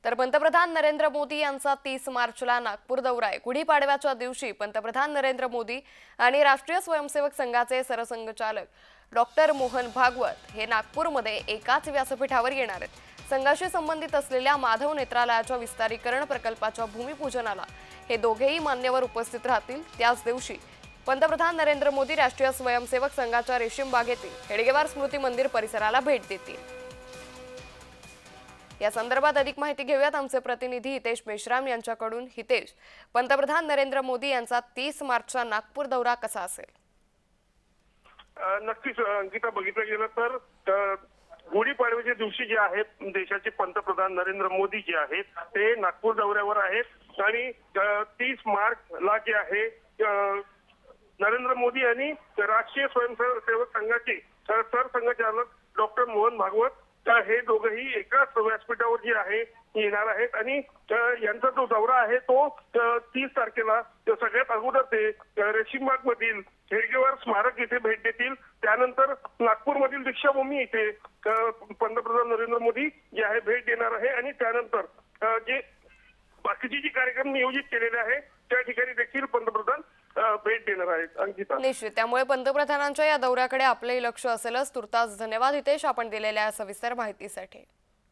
तर पंतप्रधान नरेंद्र मोदी यांचा 30 मार्चला नागपूर दौरा आहे। गुढीपाडव्याच्या दिवशी पंतप्रधान नरेंद्र मोदी आणि राष्ट्रीय स्वयंसेवक संघाचे सरसंघचालक डॉक्टर मोहन भागवत हे नागपूरमध्ये एकाच व्यासपीठावर येणार आहेत। संघाशी संबंधित असलेल्या माधव नेत्रालयाच्या विस्तारीकरण प्रकल्पाच्या भूमिपूजनाला हे दोघेही मान्यवर उपस्थित राहतील। त्याच दिवशी पंतप्रधान नरेंद्र मोदी राष्ट्रीय स्वयंसेवक संघाच्या रेशीम बागेतील हेडगेवार स्मृती मंदिर परिसराला भेट देतील। या संदर्भात अधिक माहिती घेऊयात आमचे प्रतिनिधी हितेश मेश्राम यांच्याकडून। हितेश, पंतप्रधान नरेंद्र मोदी यांचा 30 मार्चचा नागपूर दौरा कसा असेल? नक्कीच अंकिता, बघितलं गेलं तर गुढीपाडव्याच्या दिवशी जे आहेत देशाचे पंतप्रधान नरेंद्र मोदी जे आहेत ते नागपूर दौऱ्यावर आहेत आणि 30 मार्चला जे आहे नरेंद्र मोदी आणि राष्ट्रीय स्वयंसेवक संघाचे सरसंघचालक डॉक्टर मोहन भागवत हे दोघंही एकाच व्यासपीठावर जे आहे येणार आहेत आणि यांचा जो दौरा आहे तो 30 तारखेला सगळ्यात अगोदर ते रेशीमबाग मधील हेडगेवार स्मारक येथे भेट देतील। त्यानंतर नागपूरमधील दीक्षाभूमी येथे पंतप्रधान नरेंद्र मोदी जे आहे भेट देणार आहे आणि त्यानंतर जे बाकीचे जे कार्यक्रम नियोजित केलेले आहे त्या ठिकाणी देखील पंतप्रधान भेट देणार आहेत। अंकिता, निश्चित त्यामुळे पंतप्रधानांच्या या दौऱ्याकडे आपले लक्ष असेलच। तुर्तास धन्यवाद हितेश, आपण दिलेल्या सविस्तर माहितीसाठी।